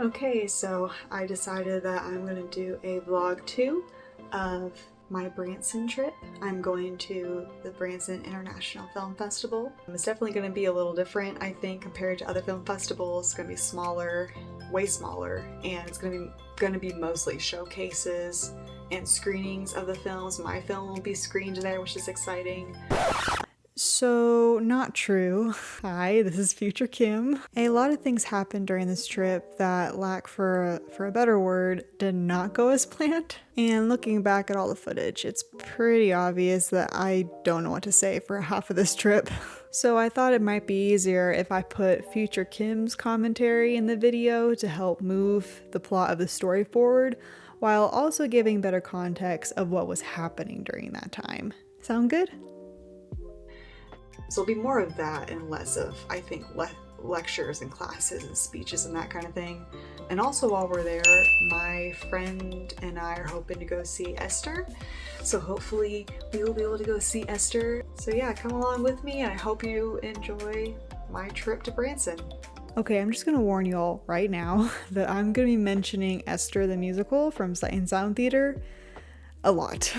Okay, so I decided that I'm going to do a vlog 2 of my Branson trip. I'm going to the Branson International Film Festival. It's definitely going to be a little different, I think, compared to other film festivals. It's going to be smaller, way smaller, and it's going to be mostly showcases and screenings of the films. My film will be screened there, which is exciting. So, not true. Hi, this is Future Kim. A lot of things happened during this trip that, lack for a better word, did not go as planned. And looking back at all the footage, it's pretty obvious that I don't know what to say for half of this trip. So I thought it might be easier if I put Future Kim's commentary in the video to help move the plot of the story forward, while also giving better context of what was happening during that time. Sound good? So it'll be more of that and less of, I think, lectures and classes and speeches and that kind of thing. And also while we're there, my friend and I are hoping to go see Esther. So hopefully we will be able to go see Esther. So yeah, come along with me and I hope you enjoy my trip to Branson. Okay, I'm just gonna warn you all right now that I'm gonna be mentioning Esther the musical from Sight and Sound Theater a lot.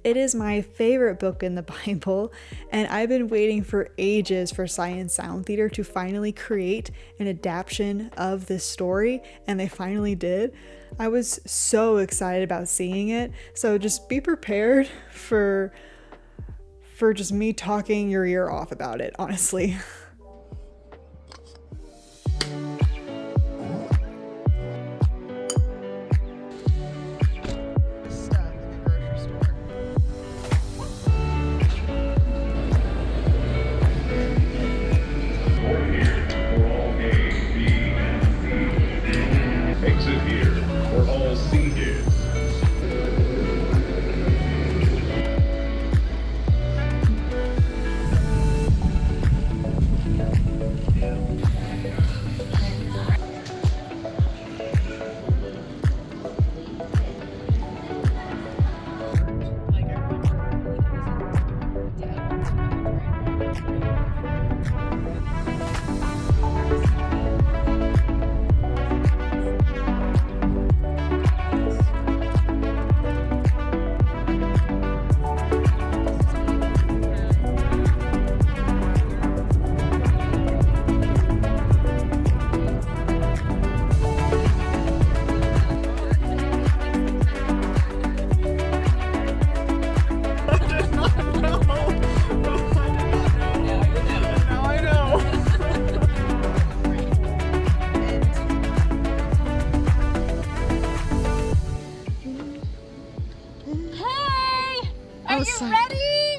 It is my favorite book in the Bible, and I've been waiting for ages for Sight and Sound Theater to finally create an adaptation of this story, and they finally did. I was so excited about seeing it, so just be prepared for just me talking your ear off about it, honestly.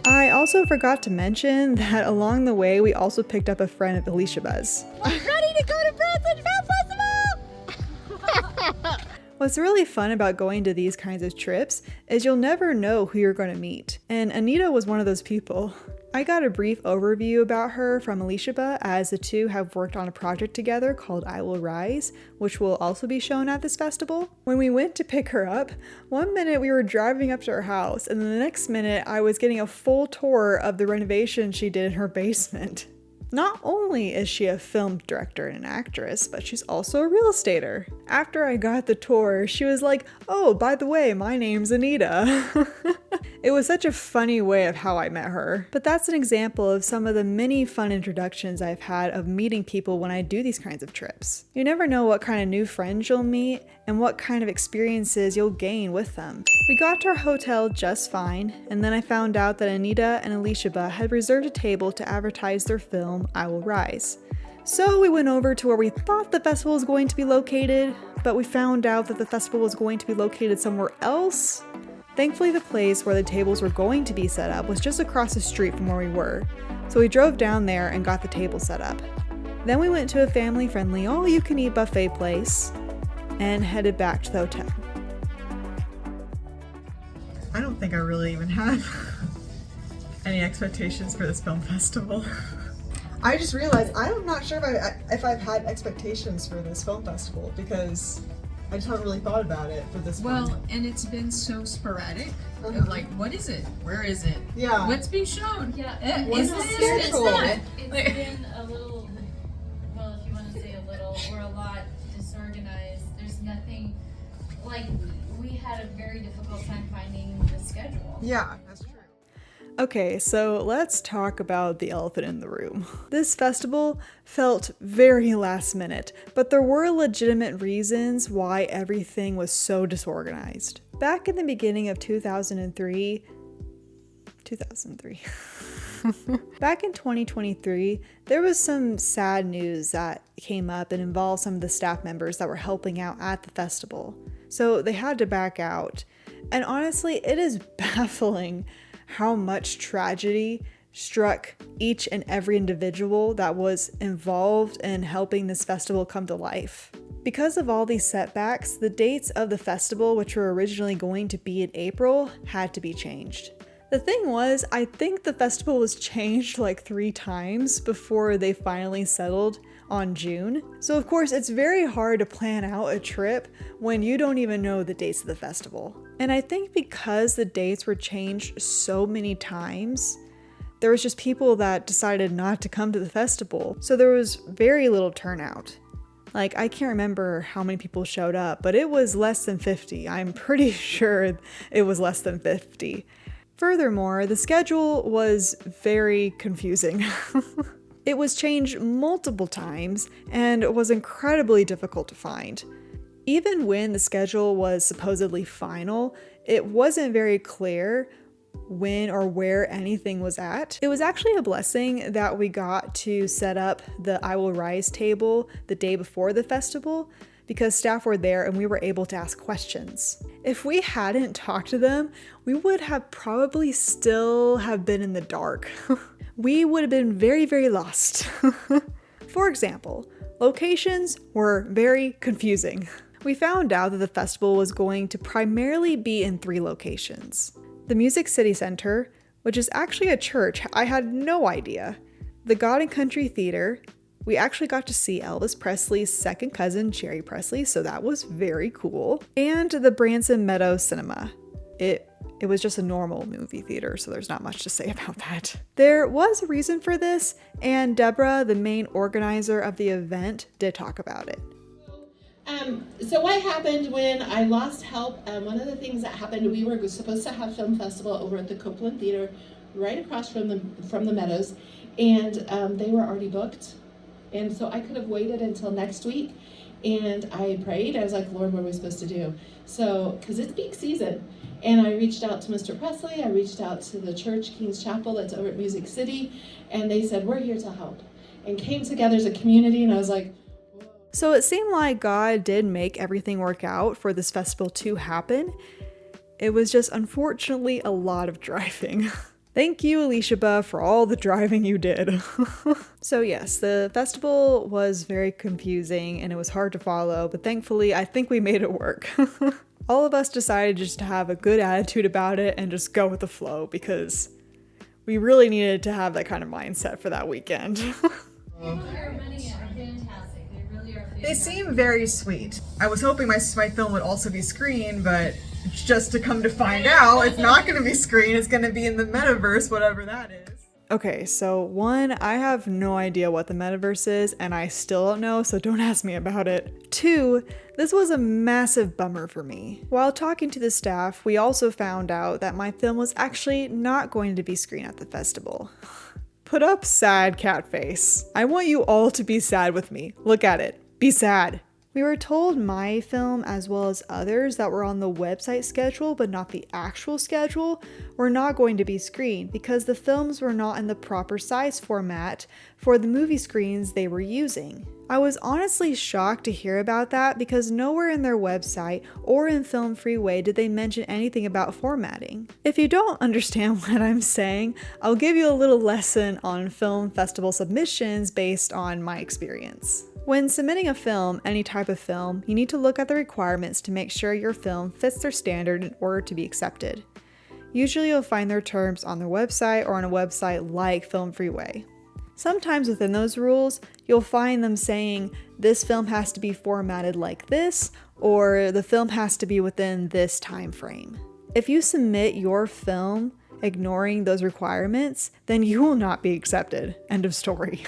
I also forgot to mention that along the way we also picked up a friend of Elisheba's. I'm ready to go to Branson Film Festival! What's really fun about going to these kinds of trips is you'll never know who you're going to meet, and Anita was one of those people. I got a brief overview about her from Elisheba, as the two have worked on a project together called I Will Rise, which will also be shown at this festival. When we went to pick her up, one minute we were driving up to her house, and then the next minute I was getting a full tour of the renovation she did in her basement. Not only is she a film director and an actress, but she's also a real estater. After I got the tour, she was like, "Oh, by the way, my name's Anita." It was such a funny way of how I met her. But that's an example of some of the many fun introductions I've had of meeting people when I do these kinds of trips. You never know what kind of new friends you'll meet and what kind of experiences you'll gain with them. We got to our hotel just fine, and then I found out that Anita and Elisheba had reserved a table to advertise their film, I Will Rise. So we went over to where we thought the festival was going to be located, but we found out that the festival was going to be located somewhere else. Thankfully, the place where the tables were going to be set up was just across the street from where we were, so we drove down there and got the table set up. Then we went to a family-friendly all-you-can-eat buffet place and headed back to the hotel. I don't think I really even have any expectations for this film festival. I just realized I'm not sure if I've had expectations for this film festival, because I just haven't really thought about it for this one. Well, and it's been so sporadic. Of like, what is it? Where is it? Yeah. What's being shown? Yeah. What's the schedule? It's been a little, well, if you want to say a little, we're a lot disorganized. like we had a very difficult time finding the schedule. Yeah, that's true. Okay, so let's talk about the elephant in the room. This festival felt very last minute, but there were legitimate reasons why everything was so disorganized. Back in the beginning of 2003, back in 2023, there was some sad news that came up and involved some of the staff members that were helping out at the festival. So they had to back out. And honestly, it is baffling how much tragedy struck each and every individual that was involved in helping this festival come to life. Because of all these setbacks, the dates of the festival, which were originally going to be in April, had to be changed. The thing was, I think the festival was changed like 3 times before they finally settled on June. So of course, it's very hard to plan out a trip when you don't even know the dates of the festival. And I think because the dates were changed so many times, there was just people that decided not to come to the festival. So there was very little turnout. Like, I can't remember how many people showed up, but it was less than 50. I'm pretty sure it was less than 50. Furthermore, the schedule was very confusing. It was changed multiple times and was incredibly difficult to find. Even when the schedule was supposedly final, it wasn't very clear when or where anything was at. It was actually a blessing that we got to set up the I Will Rise table the day before the festival, because staff were there and we were able to ask questions. If we hadn't talked to them, we would have probably still have been in the dark. We would have been very, very lost. For example, locations were very confusing. We found out that the festival was going to primarily be in 3 locations. The Music City Center, which is actually a church, I had no idea. The God and Country Theater. We actually got to see Elvis Presley's second cousin, Jerry Presley, so that was very cool. And the Branson Meadows Cinema. It was just a normal movie theater, so there's not much to say about that. There was a reason for this, and Deborah, the main organizer of the event, did talk about it. So what happened when I lost help, one of the things that happened, we were supposed to have film festival over at the Copeland Theater, right across from the Meadows, and they were already booked. And so I could have waited until next week, and I prayed. I was like, Lord, what are we supposed to do? So, because it's peak season. And I reached out to Mr. Presley, I reached out to the church, King's Chapel, that's over at Music City, and they said, we're here to help. And came together as a community, and I was like, whoa. So it seemed like God did make everything work out for this festival to happen. It was just unfortunately a lot of driving. Thank you, Elisheba, for all the driving you did. So yes, the festival was very confusing and it was hard to follow, but thankfully I think we made it work. All of us decided just to have a good attitude about it and just go with the flow because we really needed to have that kind of mindset for that weekend. They seem very sweet. I was hoping my film would also be screened, but just to come to find out, it's not going to be screened. It's going to be in the metaverse, whatever that is. Okay, so 1, I have no idea what the metaverse is, and I still don't know, so don't ask me about it. 2, this was a massive bummer for me. While talking to the staff, we also found out that my film was actually not going to be screened at the festival. Put up sad cat face. I want you all to be sad with me. Look at it. Be sad. We were told my film, as well as others that were on the website schedule but not the actual schedule, were not going to be screened because the films were not in the proper size format for the movie screens they were using. I was honestly shocked to hear about that because nowhere in their website or in Film Freeway did they mention anything about formatting. If you don't understand what I'm saying, I'll give you a little lesson on film festival submissions based on my experience. When submitting a film, any type of film, you need to look at the requirements to make sure your film fits their standard in order to be accepted. Usually you'll find their terms on their website or on a website like Film Freeway. Sometimes within those rules, you'll find them saying this film has to be formatted like this, or the film has to be within this time frame. If you submit your film ignoring those requirements, then you will not be accepted. End of story.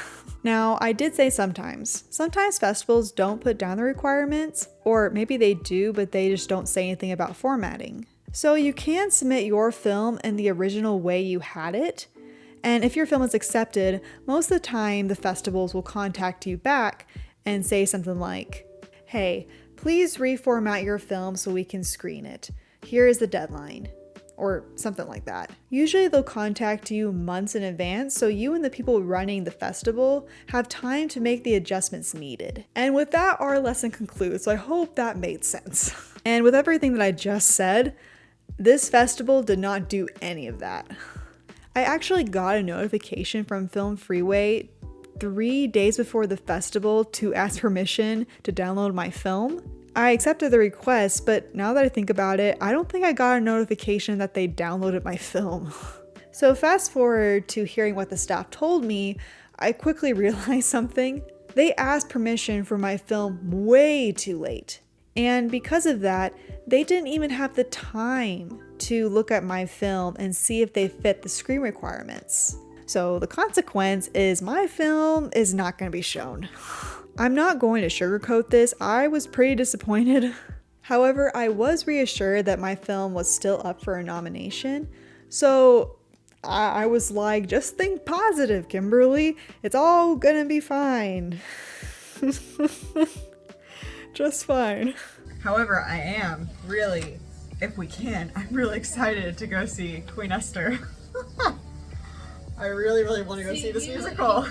Now, I did say sometimes. Sometimes festivals don't put down the requirements, or maybe they do, but they just don't say anything about formatting. So you can submit your film in the original way you had it, and if your film is accepted, most of the time the festivals will contact you back and say something like, hey, please reformat your film so we can screen it. Here is the deadline. Or something like that. Usually they'll contact you months in advance so you and the people running the festival have time to make the adjustments needed. And with that, our lesson concludes, so I hope that made sense. And with everything that I just said, this festival did not do any of that. I actually got a notification from Film Freeway 3 days before the festival to ask permission to download my film. I accepted the request, but now that I think about it, I don't think I got a notification that they downloaded my film. So fast forward to hearing what the staff told me, I quickly realized something. They asked permission for my film way too late. And because of that, they didn't even have the time to look at my film and see if they fit the screen requirements. So the consequence is my film is not going to be shown. I'm not going to sugarcoat this, I was pretty disappointed. However, I was reassured that my film was still up for a nomination. So I was like, just think positive, Kimberly. It's all gonna be fine. Just fine. However, I am really, if we can, I'm really excited to go see Queen Esther. I really want to go see this musical.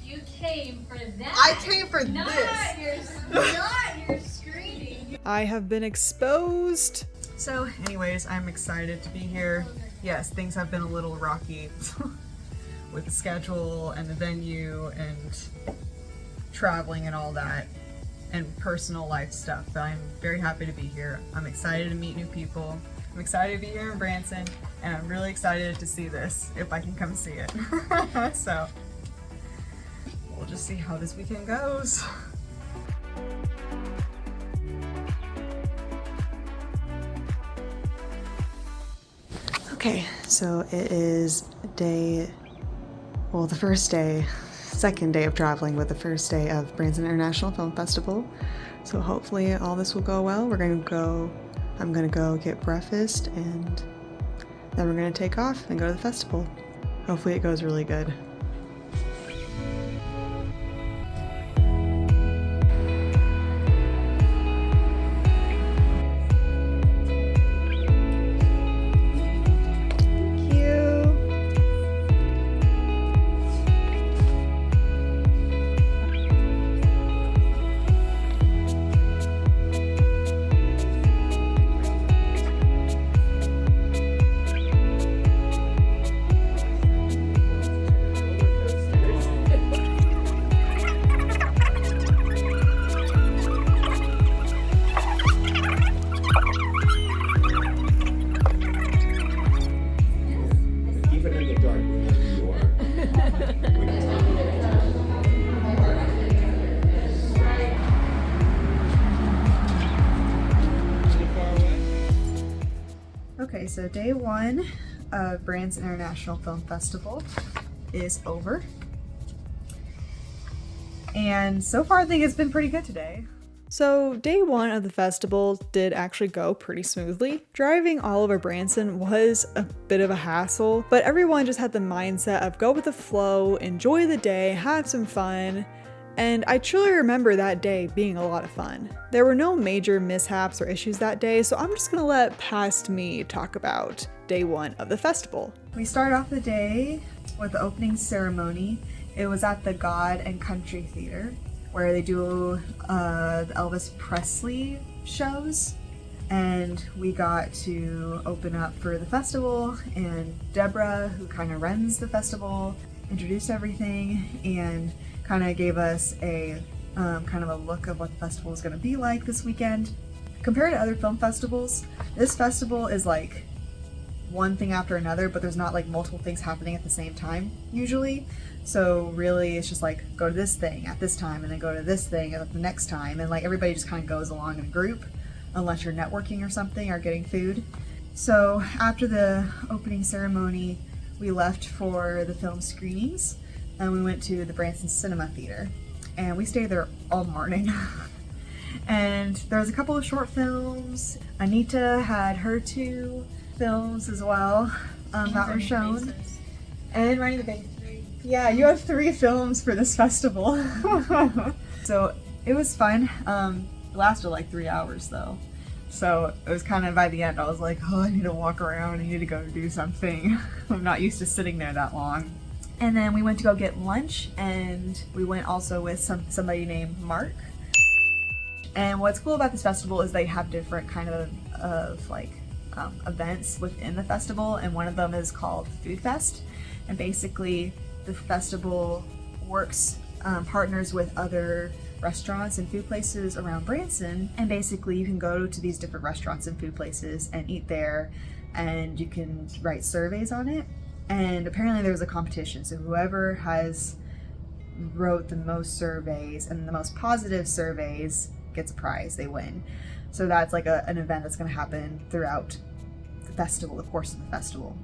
You came for that. I came for not this. Not your screening. I have been exposed. So anyways, I'm excited to be here. Yes, things have been a little rocky with the schedule and the venue and traveling and all that and personal life stuff, but I'm very happy to be here. I'm excited to meet new people. I'm excited to be here in Branson, and I'm really excited to see this if I can come see it. So we'll just see how this weekend goes. Okay, so it is second day of traveling, but the first day of Branson International Film Festival. So hopefully all this will go well. I'm gonna go get breakfast and then we're gonna take off and go to the festival. Hopefully it goes really good. Okay, so day one of Branson International Film Festival is over. And so far I think it's been pretty good today. So day one of the festival did actually go pretty smoothly. Driving all over Branson was a bit of a hassle, but everyone just had the mindset of go with the flow, enjoy the day, have some fun. And I truly remember that day being a lot of fun. There were no major mishaps or issues that day, so I'm just gonna let past me talk about day one of the festival. We start off the day with the opening ceremony. It was at the God and Country Theater, where they do the Elvis Presley shows. And we got to open up for the festival, and Deborah, who kind of runs the festival, introduced everything and kind of gave us a kind of a look of what the festival is going to be like this weekend. Compared to other film festivals, this festival is like one thing after another, but there's not like multiple things happening at the same time usually. So really it's just like go to this thing at this time and then go to this thing at the next time, and like everybody just kind of goes along in a group unless you're networking or something or getting food. So after the opening ceremony, we left for the film screenings. and we went to the Branson Cinema Theater, and we stayed there all morning. And there was a couple of short films. Anita had her 2 films as well that were shown. And Running the Bank. Yeah, you have 3 films for this festival. So it was fun. It lasted like 3 hours though. So it was kind of, by the end, I was like, oh, I need to walk around, I need to go do something. I'm not used to sitting there that long. And then we went to go get lunch, and we went also with somebody named Mark. And what's cool about this festival is they have different kind of events within the festival, and one of them is called Food Fest. And basically the festival partners with other restaurants and food places around Branson, and basically you can go to these different restaurants and food places and eat there, and you can write surveys on it. And apparently there was a competition, so whoever has wrote the most surveys and the most positive surveys gets a prize, they win. So that's like an event that's going to happen throughout the festival, the course of the festival.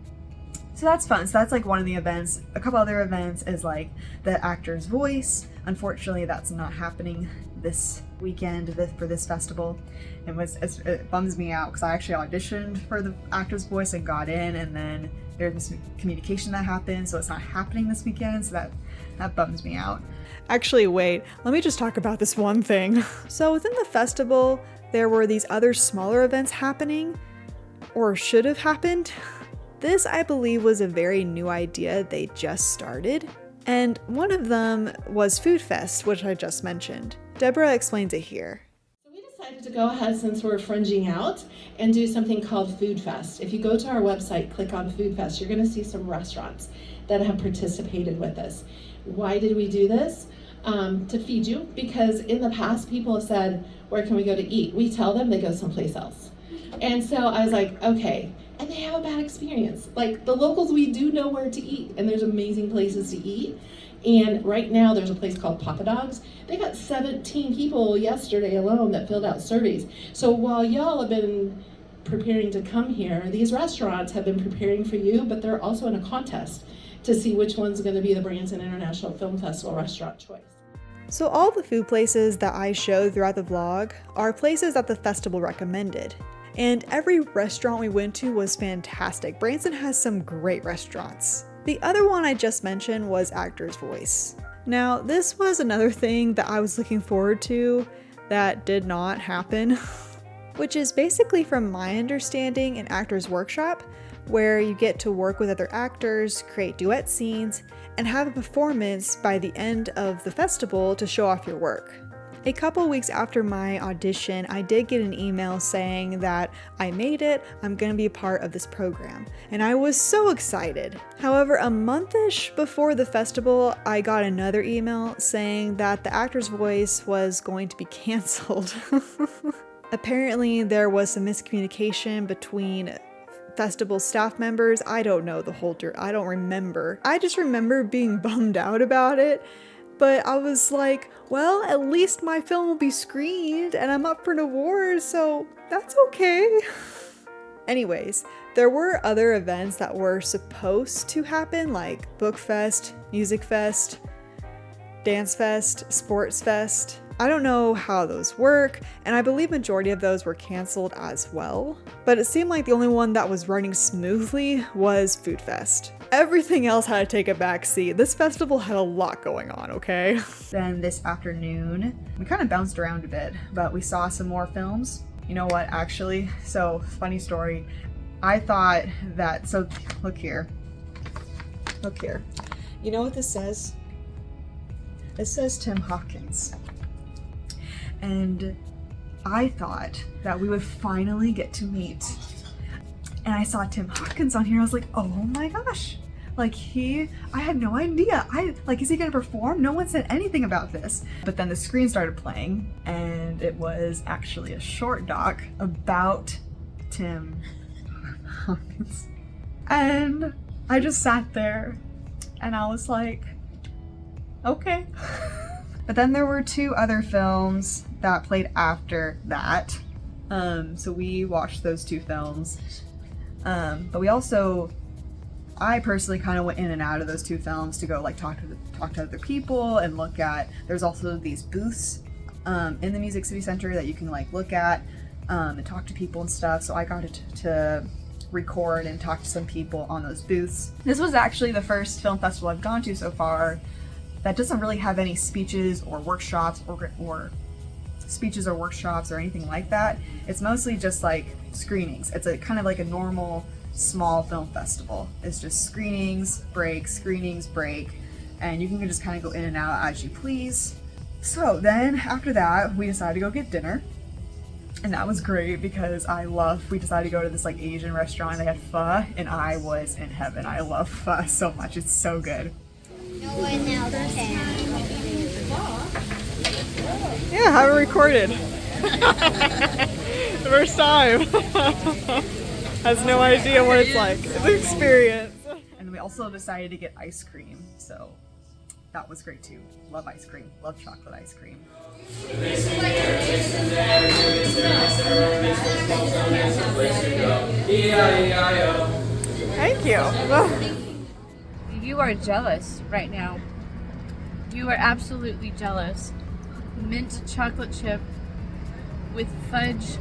So that's fun. So that's like one of the events. A couple other events is like the actor's voice. Unfortunately, that's not happening this weekend for this festival. It bums me out because I actually auditioned for the actor's voice and got in, and then there's this communication that happened, so it's not happening this weekend, so that bums me out. Actually, wait, let me just talk about this one thing. So within the festival, there were these other smaller events happening, or should have happened. This, I believe, was a very new idea they just started. And one of them was Food Fest, which I just mentioned. Deborah explains it here. So we decided to go ahead, since we're fringing out, and do something called Food Fest. If you go to our website, click on Food Fest, you're going to see some restaurants that have participated with us. Why did we do this? To feed you, because in the past people have said, where can we go to eat? We tell them, they go someplace else. And so I was like, okay, and they have a bad experience. Like the locals, we do know where to eat, and there's amazing places to eat. And right now there's a place called Papa Dogs. They got 17 people yesterday alone that filled out surveys. So while y'all have been preparing to come here, these restaurants have been preparing for you, but they're also in a contest to see which one's going to be the Branson International Film Festival restaurant choice. So all the food places that I showed throughout the vlog are places that the festival recommended. And every restaurant we went to was fantastic. Branson has some great restaurants. The other one I just mentioned was Actor's Voice. Now, this was another thing that I was looking forward to that did not happen, which is basically, from my understanding, an actor's workshop where you get to work with other actors, create duet scenes, and have a performance by the end of the festival to show off your work. A couple weeks after my audition, I did get an email saying that I made it, I'm gonna be a part of this program, and I was so excited. However, a month-ish before the festival, I got another email saying that the Actor's Voice was going to be canceled. Apparently, there was some miscommunication between festival staff members. I don't know the whole I don't remember. I just remember being bummed out about it. But I was like, well, at least my film will be screened and I'm up for an award, so that's okay. Anyways, there were other events that were supposed to happen, like Book Fest, Music Fest, Dance Fest, Sports Fest. I don't know how those work, and I believe majority of those were canceled as well. But it seemed like the only one that was running smoothly was Food Fest. Everything else had to take a back seat. This festival had a lot going on, okay? Then this afternoon, we kind of bounced around a bit, but we saw some more films. You know what, actually? So, funny story. I thought that, so look here. Look here. You know what this says? It says Tim Hawkins. And I thought that we would finally get to meet. And I saw Tim Hawkins on here. I was like, oh my gosh. Like I had no idea. Is he gonna perform? No one said anything about this. But then the screen started playing, and it was actually a short doc about Tim Hawkins. And I just sat there and I was like, okay. But then there were two other films that played after that. So we watched those two films. But we also I personally kind of went in and out of those two films to go like talk to other people and look at. There's also these booths in the Music City Center that you can like look at and talk to people and stuff. So I got to record and talk to some people on those booths. This was actually the first film festival I've gone to so far that doesn't really have any speeches or workshops or speeches or workshops or anything like that. It's mostly just like screenings. It's a kind of like a normal small film festival. It's just screenings, break, and you can just kind of go in and out as you please. So then after that, we decided to go get dinner. And that was great because we decided to go to this like Asian restaurant. They had pho and I was in heaven. I love pho so much. It's so good. No one else can. Yeah, have it recorded. First time. Has no idea what it's like. It's an experience. And we also decided to get ice cream, so that was great too. Love ice cream. Love chocolate ice cream. Thank you. You are jealous right now. You are absolutely jealous. Mint chocolate chip with fudge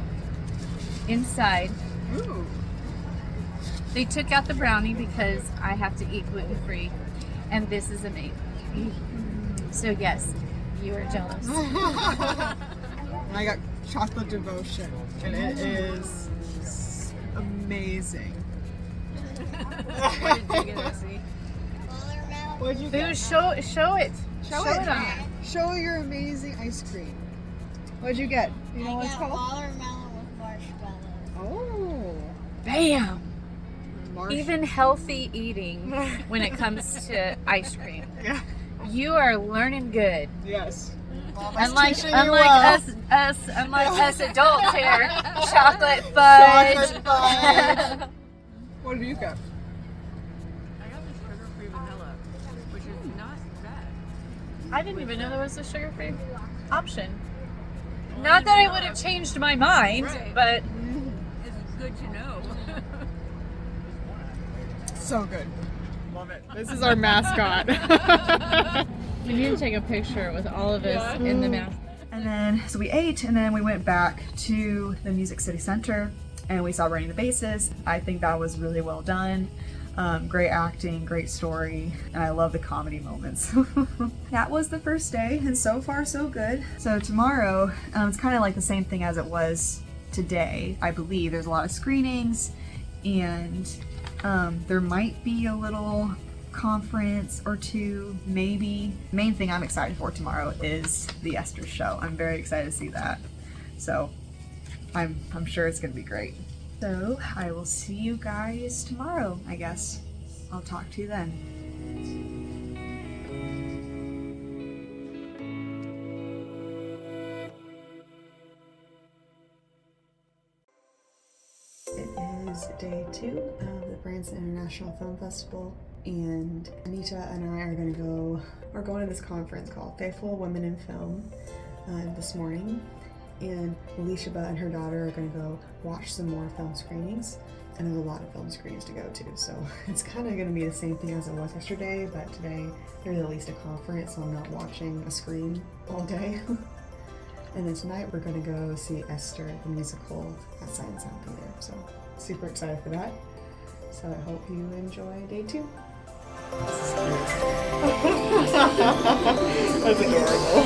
inside. Ooh. They took out the brownie because I have to eat gluten-free, and this is amazing. So yes, you are jealous. I got chocolate devotion, and it is amazing. What did you get, Essie? What'd you Boo, get? show it. Show it it. on there. Show your amazing ice cream. What'd you get? You know what it's called? Watermelon with marshmallows. Oh. Bam! Marsh- Even healthy eating when it comes to ice cream. Yeah. You are learning good. Yes. Unlike teaching you well. us adults here, chocolate fudge. Chocolate fudge. What did you get? I got the sugar-free vanilla, which is not bad. I didn't even know there was a sugar-free option. Not that I would have changed my mind, Right. but It's good to know. So good. Love it. This is our mascot. we need to take a picture with all of us in the mask. And then, so we ate, and then we went back to the Music City Center, and we saw Running the Bases. I think that was really well done. Great acting, great story, and I love the comedy moments. That was the first day, and so far so good. So tomorrow, it's kind of like the same thing as it was today, I believe. There's a lot of screenings, and there might be a little conference or two, maybe. Main thing I'm excited for tomorrow is the Esther show. I'm very excited to see that. So I'm sure it's gonna be great. So I will see you guys tomorrow, I guess. I'll talk to you then. It is day 2 of the Branson International Film Festival, and Anita and I are going to this conference called Faithful Women in Film this morning, and Elisheba and her daughter are going to go watch some more film screenings, and there's a lot of film screenings to go to, so it's kind of going to be the same thing as it was yesterday, but today there's at least a conference, so I'm not watching a screen all day. And then tonight we're going to go see Esther, the musical, at Sight and Sound Theater. So super excited for that. So I hope you enjoy day 2. That's adorable.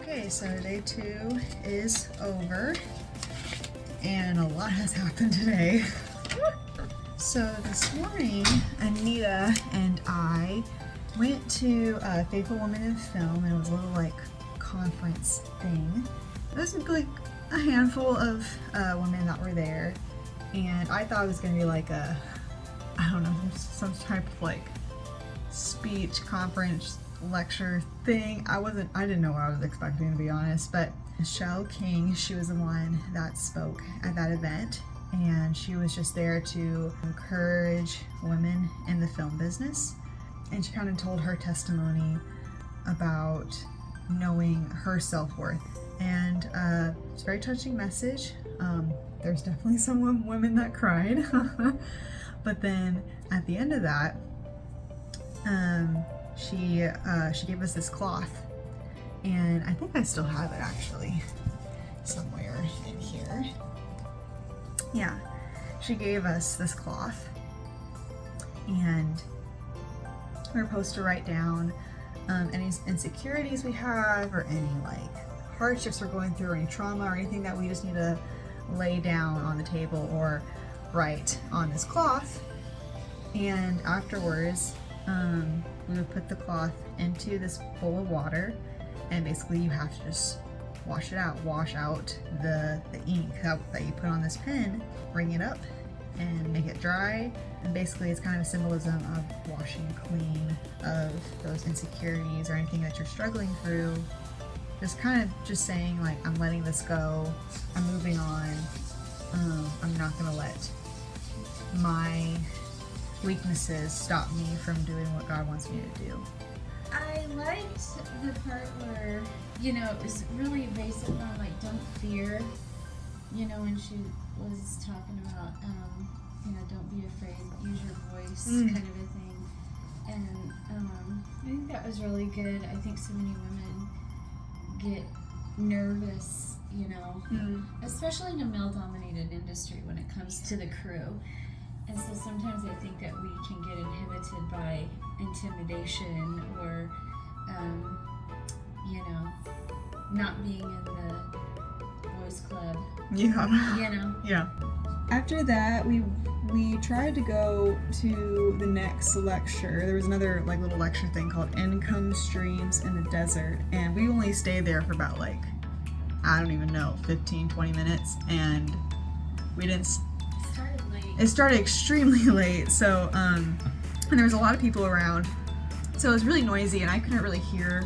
Okay, so day 2 is over. And a lot has happened today. So this morning, Anita and I went to Faithful Women in Film, and it was a little like conference thing. There was like a handful of women that were there, and I thought it was gonna be like I don't know, some type of like speech, conference, lecture thing. I didn't know what I was expecting, to be honest, but Michelle King, she was the one that spoke at that event, and she was just there to encourage women in the film business, and she kind of told her testimony about knowing her self-worth. And it's a very touching message. There's definitely some women that cried. But then at the end of that, she gave us this cloth. And I think I still have it actually somewhere in here. Yeah, she gave us this cloth. And we're supposed to write down any insecurities we have, or any like hardships we're going through, or any trauma, or anything that we just need to lay down on the table or write on this cloth. And afterwards, we would put the cloth into this bowl of water, and basically you have to just wash out the ink that you put on this pen, bring it up and make it dry. And basically it's kind of a symbolism of washing clean of those insecurities or anything that you're struggling through. Just kind of just saying like, I'm letting this go, I'm moving on, I'm not gonna let my weaknesses stop me from doing what God wants me to do. I liked the part where, you know, it was really based on like, don't fear, you know, when she was talking about, you know, don't be afraid, use your voice, kind of a thing. And I think that was really good. I think so many women get nervous, you know, especially in a male-dominated industry when it comes to the crew. And so sometimes I think that we can get inhibited by intimidation or, you know, not being in the boys club. Yeah. You know? Yeah. After that, we tried to go to the next lecture. There was another like little lecture thing called Income Streams in the Desert, and we only stayed there for about like, I don't even know, 15-20 minutes, and we didn't it started extremely late, so and there was a lot of people around, so it was really noisy and I couldn't really hear.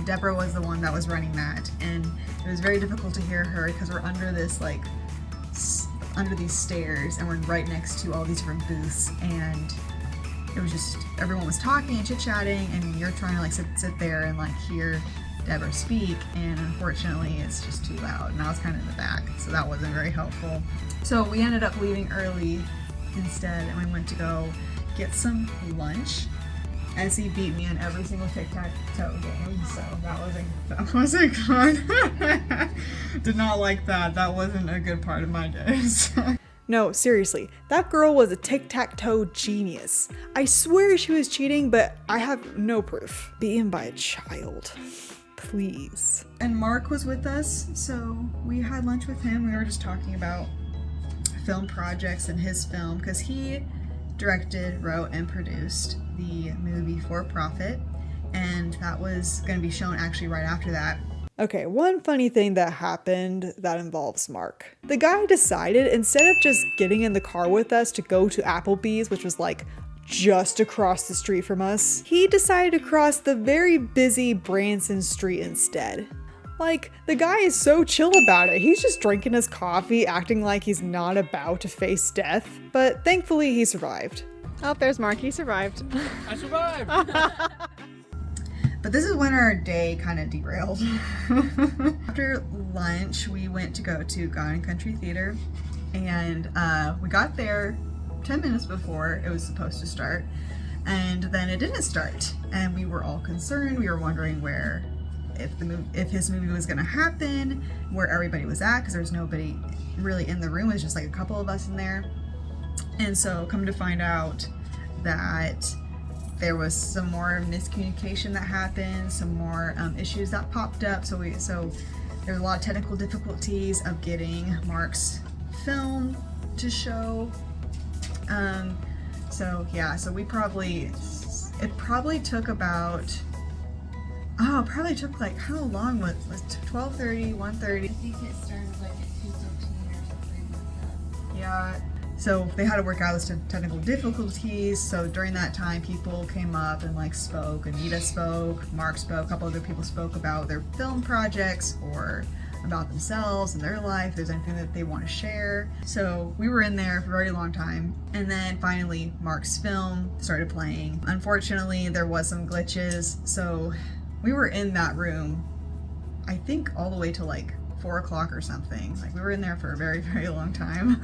Deborah was the one that was running that, and it was very difficult to hear her because we're under this like under these stairs and we're right next to all these different booths, and it was just everyone was talking and chit-chatting, and you're trying to like sit there and like hear Deborah speak, and unfortunately it's just too loud, and I was kind of in the back, so that wasn't very helpful. So we ended up leaving early instead, and we went to go get some lunch. Essie beat me in every single tic-tac-toe game, so that wasn't fun. Did not like that. That wasn't a good part of my days. No, seriously, that girl was a tic-tac-toe genius. I swear she was cheating, but I have no proof. Beaten by a child. Please. And Mark was with us, so we had lunch with him. We were just talking about film projects and his film, because he directed, wrote, and produced the movie For Profit, and that was going to be shown actually right after that. Okay, one funny thing that happened that involves Mark. The guy decided, instead of just getting in the car with us to go to Applebee's, which was like just across the street from us, he decided to cross the very busy Branson Street instead. Like, the guy is so chill about it. He's just drinking his coffee, acting like he's not about to face death. But thankfully, he survived. Oh, there's Mark. He survived. I survived! But this is when our day kind of derailed. After lunch, we went to go to God and Country Theater, and we got there 10 minutes before it was supposed to start, and then it didn't start, and we were all concerned. We were wondering if his movie was going to happen, where everybody was at, because there was nobody really in the room. It was just like a couple of us in there. And so come to find out that there was some more miscommunication that happened, some more issues that popped up. So there was a lot of technical difficulties of getting Mark's film to show. So it probably took about, like, how long was it? 12:30, 1:30? I think it started like at 2:15 or something like that. Yeah. So they had to work out those technical difficulties. So during that time, people came up and like spoke. Anita spoke, Mark spoke, a couple other people spoke about their film projects or about themselves and their life, if there's anything that they want to share. So we were in there for a very long time. And then finally Mark's film started playing. Unfortunately, there was some glitches. So we were in that room, I think all the way to like 4 o'clock or something. Like we were in there for a very, very long time.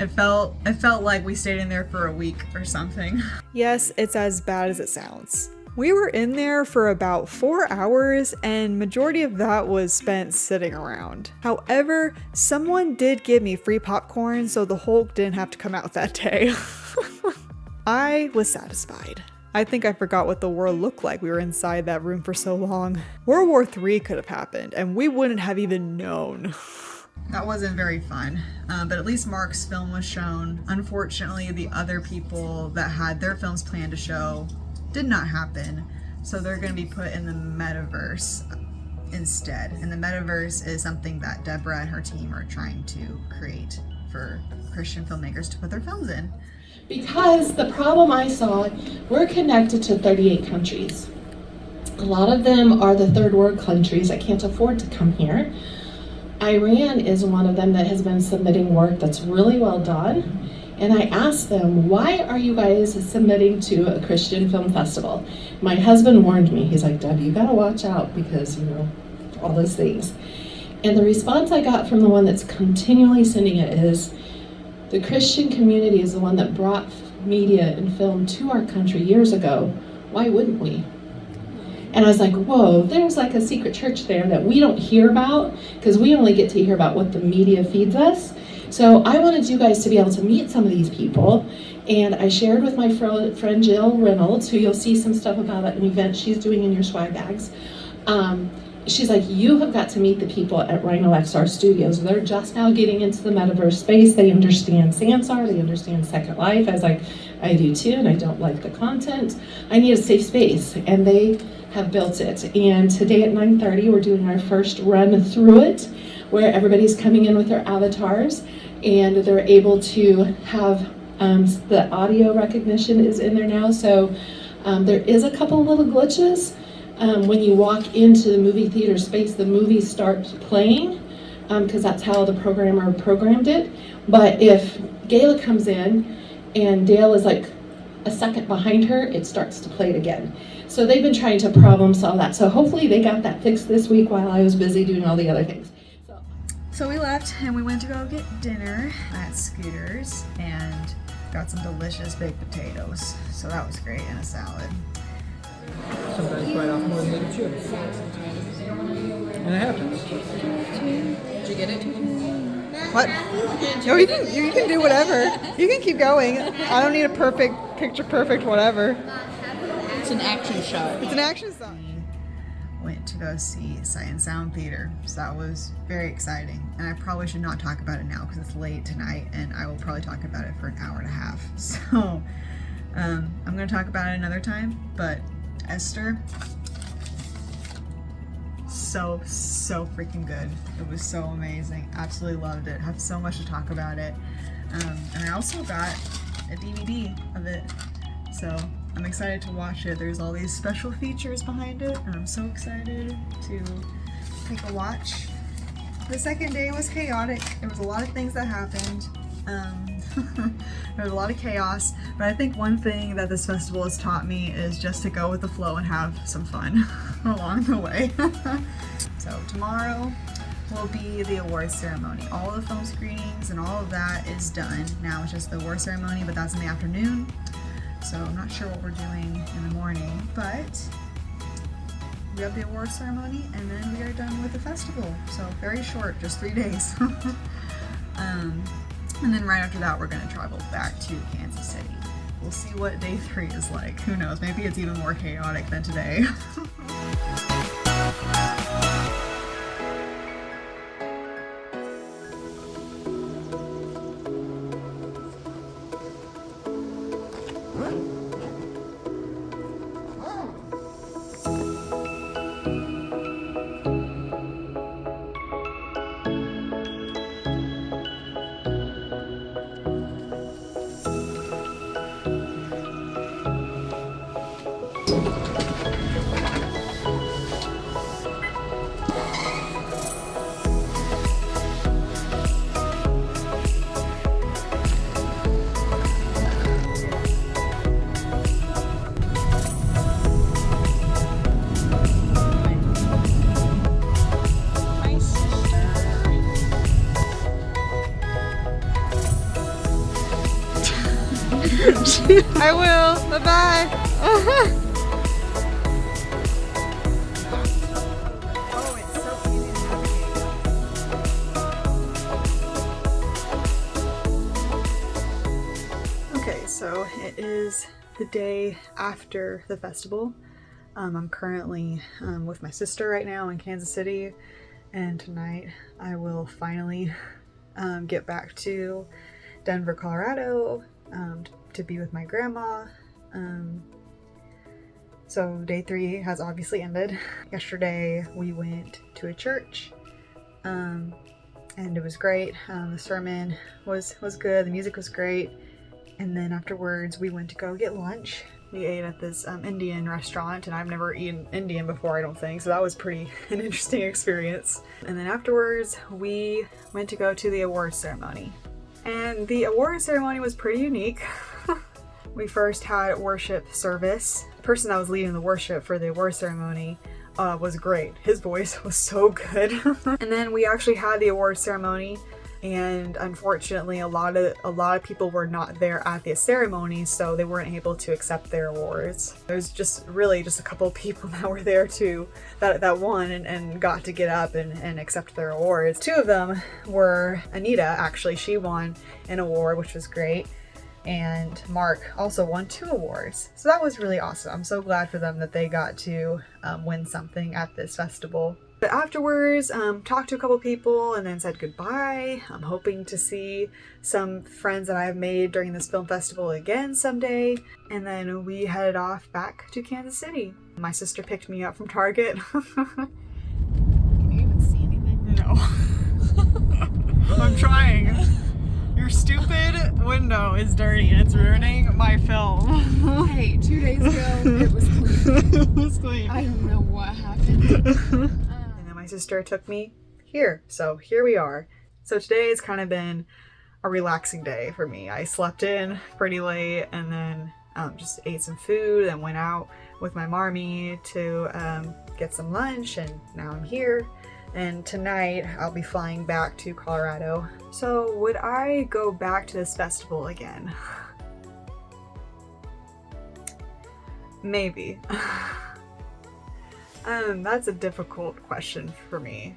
It felt like we stayed in there for a week or something. Yes, it's as bad as it sounds. We were in there for about 4 hours, and majority of that was spent sitting around. However, someone did give me free popcorn, so the Hulk didn't have to come out that day. I was satisfied. I think I forgot what the world looked like. We were inside that room for so long. World War III could have happened, and we wouldn't have even known. That wasn't very fun, but at least Mark's film was shown. Unfortunately, the other people that had their films planned to show did not happen, so they're going to be put in the metaverse instead. And the metaverse is something that Deborah and her team are trying to create for Christian filmmakers to put their films in. Because the problem I saw, we're connected to 38 countries. A lot of them are the third world countries that can't afford to come here. Iran is one of them that has been submitting work that's really well done. And I asked them, why are you guys submitting to a Christian film festival? My husband warned me. He's like, Deb, you gotta watch out because, you know, all those things. And the response I got from the one that's continually sending it is, the Christian community is the one that brought media and film to our country years ago. Why wouldn't we? And I was like, whoa, there's like a secret church there that we don't hear about because we only get to hear about what the media feeds us. So I wanted you guys to be able to meet some of these people. And I shared with my friend Jill Reynolds, who you'll see some stuff about at an event she's doing in your swag bags. She's like, you have got to meet the people at Rhino XR Studios. They're just now getting into the metaverse space. They understand Sansar, they understand Second Life. I was like, I do too, and I don't like the content. I need a safe space, and they have built it. And today at 9:30, we're doing our first run through it, where everybody's coming in with their avatars, and they're able to have the audio recognition is in there now. So there is a couple little glitches. When you walk into the movie theater space, the movie starts playing because that's how the programmer programmed it. But if Gayla comes in and Dale is like a second behind her, it starts to play it again. So they've been trying to problem solve that. So hopefully they got that fixed this week while I was busy doing all the other things. So we left and we went to go get dinner at Scooter's and got some delicious baked potatoes. So that was great, and a salad. Sometimes bite off more than they chew. And it happens. Did you get it? What? No, you can do whatever. You can keep going. I don't need a perfect, picture perfect whatever. It's an action shot. It's an action song. Went to go see Sight and Sound Theater, so that was very exciting. And I probably should not talk about it now because it's late tonight, and I will probably talk about it for an hour and a half. So I'm going to talk about it another time, but Esther, so freaking good. It was so amazing. Absolutely loved it. Have so much to talk about it. And I also got a DVD of it, so I'm excited to watch it. There's all these special features behind it, and I'm so excited to take a watch. The second day was chaotic. There was a lot of things that happened. There was a lot of chaos, but I think one thing that this festival has taught me is just to go with the flow and have some fun along the way. So tomorrow will be the awards ceremony. All of the film screenings and all of that is done. Now it's just the award ceremony, but that's in the afternoon. So I'm not sure what we're doing in the morning, but we have the award ceremony and then we are done with the festival. So very short, just 3 days. And then right after that, we're going to travel back to Kansas City. We'll see what day 3 is like. Who knows? Maybe it's even more chaotic than today. I will. Bye-bye. Oh, it's so easy to navigate. Okay, so it is the day after the festival. I'm currently with my sister right now in Kansas City, and tonight I will finally get back to Denver, Colorado, to be with my grandma. So day 3 has obviously ended. Yesterday we went to a church, and it was great. The sermon was good, the music was great, and then afterwards we went to go get lunch. We ate at this Indian restaurant, and I've never eaten Indian before, I don't think, so that was an interesting experience. And then afterwards, we went to go to the awards ceremony. And the awards ceremony was pretty unique. We first had worship service. The person that was leading the worship for the awards ceremony was great. His voice was so good. And then we actually had the awards ceremony, and unfortunately a lot of people were not there at the ceremony, so they weren't able to accept their awards. There's just a couple of people that were there too that won and got to get up and accept their awards. 2 of them were Anita. Actually, she won an award, which was great, and Mark also won 2 awards, so that was really awesome. I'm so glad for them that they got to win something at this festival. But afterwards, talked to a couple people and then said goodbye. I'm hoping to see some friends that I've made during this film festival again someday. And then we headed off back to Kansas City. My sister picked me up from Target. Can you even see anything? No. I'm trying. Your stupid window is dirty and it's ruining my film. Hey, 2 days ago, it was clean. It was clean. I don't know what happened. My sister took me here, so here we are. So today has kind of been a relaxing day for me. I slept in pretty late and then just ate some food and went out with my mommy to get some lunch, and now I'm here. And tonight I'll be flying back to Colorado. So would I go back to this festival again? Maybe. That's a difficult question for me.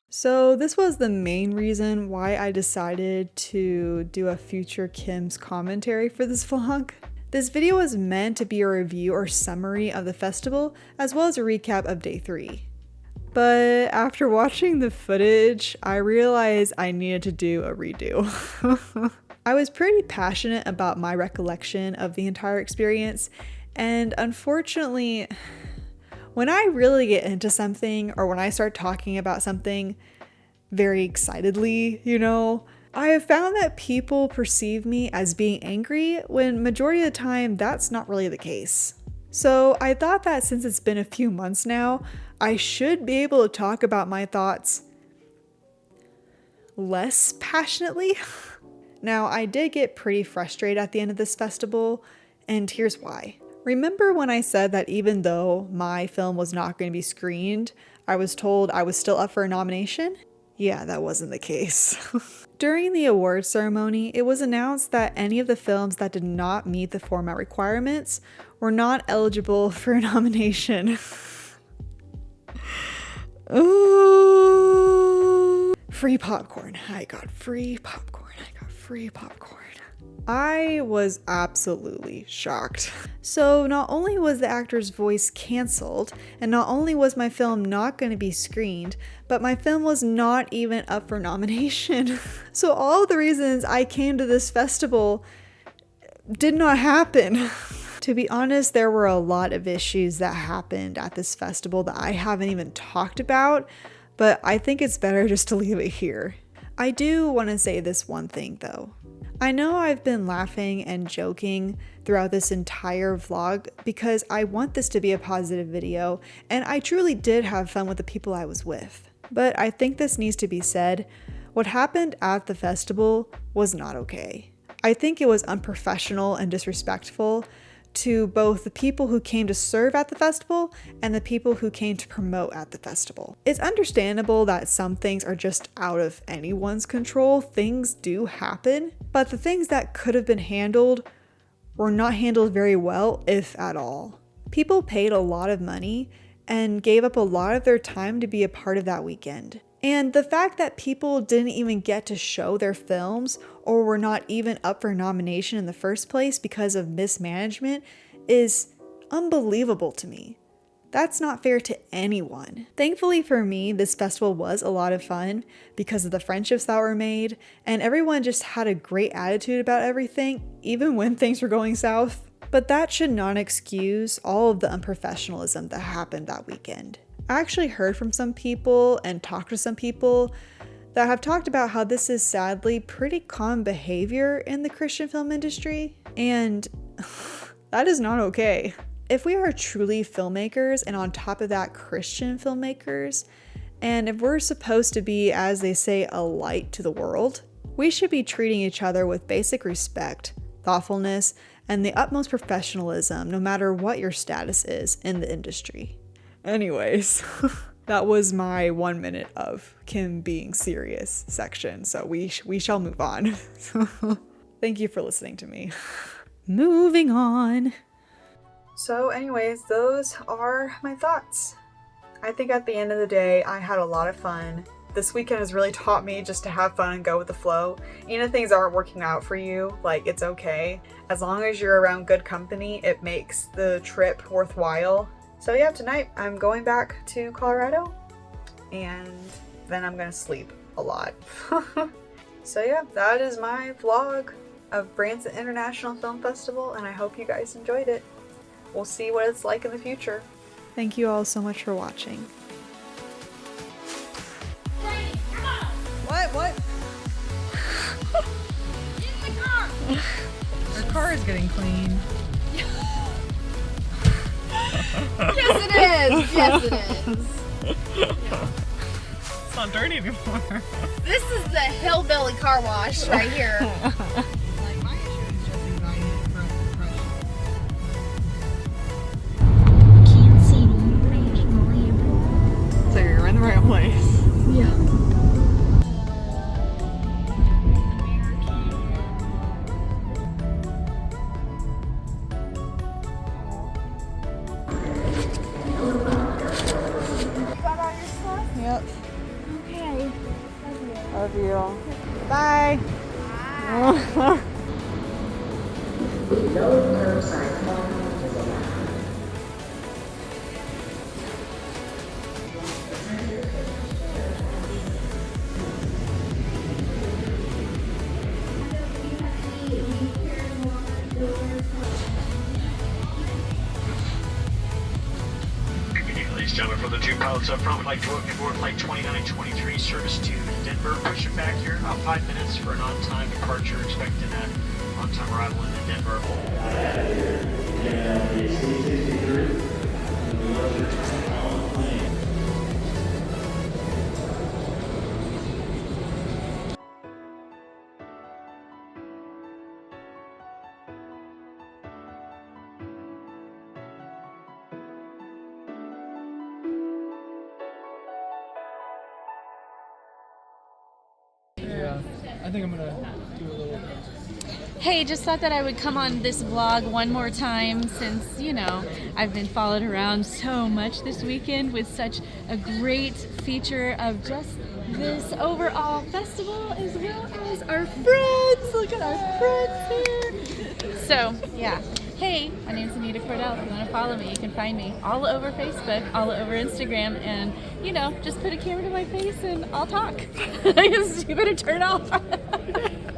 So this was the main reason why I decided to do a future Kim's commentary for this vlog. This video was meant to be a review or summary of the festival, as well as a recap of day 3. But after watching the footage, I realized I needed to do a redo. I was pretty passionate about my recollection of the entire experience, and unfortunately, when I really get into something, or when I start talking about something very excitedly, I have found that people perceive me as being angry when majority of the time that's not really the case. So I thought that since it's been a few months now, I should be able to talk about my thoughts less passionately. Now, I did get pretty frustrated at the end of this festival, and here's why. Remember when I said that even though my film was not going to be screened, I was told I was still up for a nomination? Yeah, that wasn't the case. During the awards ceremony, it was announced that any of the films that did not meet the format requirements were not eligible for a nomination. Ooh. Free popcorn. I got free popcorn. I was absolutely shocked. So not only was the actor's voice canceled, and not only was my film not going to be screened, but my film was not even up for nomination. So all the reasons I came to this festival did not happen. To be honest, there were a lot of issues that happened at this festival that I haven't even talked about, but I think it's better just to leave it here. I do want to say this one thing though. I know I've been laughing and joking throughout this entire vlog because I want this to be a positive video, and I truly did have fun with the people I was with. But I think this needs to be said. What happened at the festival was not okay. I think it was unprofessional and disrespectful to both the people who came to serve at the festival and the people who came to promote at the festival. It's understandable that some things are just out of anyone's control. Things do happen, but the things that could have been handled were not handled very well, if at all. People paid a lot of money and gave up a lot of their time to be a part of that weekend. And the fact that people didn't even get to show their films or were not even up for nomination in the first place because of mismanagement is unbelievable to me. That's not fair to anyone. Thankfully for me, this festival was a lot of fun because of the friendships that were made, and everyone just had a great attitude about everything, even when things were going south. But that should not excuse all of the unprofessionalism that happened that weekend. I actually heard from some people and talked to some people that have talked about how this is sadly pretty common behavior in the Christian film industry, and that is not okay. If we are truly filmmakers, and on top of that, Christian filmmakers, and if we're supposed to be, as they say, a light to the world, we should be treating each other with basic respect, thoughtfulness, and the utmost professionalism, no matter what your status is in the industry. Anyways, that was my 1 minute of Kim being serious section, so we shall move on. Thank you for listening to me. Moving on. So anyways, those are my thoughts. I think at the end of the day, I had a lot of fun. This weekend has really taught me just to have fun and go with the flow. Even if things aren't working out for you, like, it's okay. As long as you're around good company, it makes the trip worthwhile. So yeah, tonight I'm going back to Colorado, and then I'm gonna sleep a lot. So yeah, that is my vlog of Branson International Film Festival, and I hope you guys enjoyed it. We'll see what it's like in the future. Thank you all so much for watching. What? In the car! Our car is getting clean. Yes, it is. Yes, it is. It's not dirty anymore. This is the hillbilly car wash right here. Like, my issue is just anxiety from depression. Can't see no. So you're in the right place. Yeah. Yep. Okay. Love you. Bye. Ladies and gentlemen, for the two pilots up front, would like to welcome aboard Flight 2923, service to Denver. Pushing back here about 5 minutes for an on-time departure. Expecting an on-time arrival in Denver. Yeah, I think I'm gonna do a little. Hey, just thought that I would come on this vlog one more time since, you know, I've been followed around so much this weekend with such a great feature of just this overall festival as well as our friends. Look at our friends here. So, yeah. Hey, my name's Anita Cordell. If you want to follow me, you can find me all over Facebook, all over Instagram, and, you know, just put a camera to my face and I'll talk. You better turn off.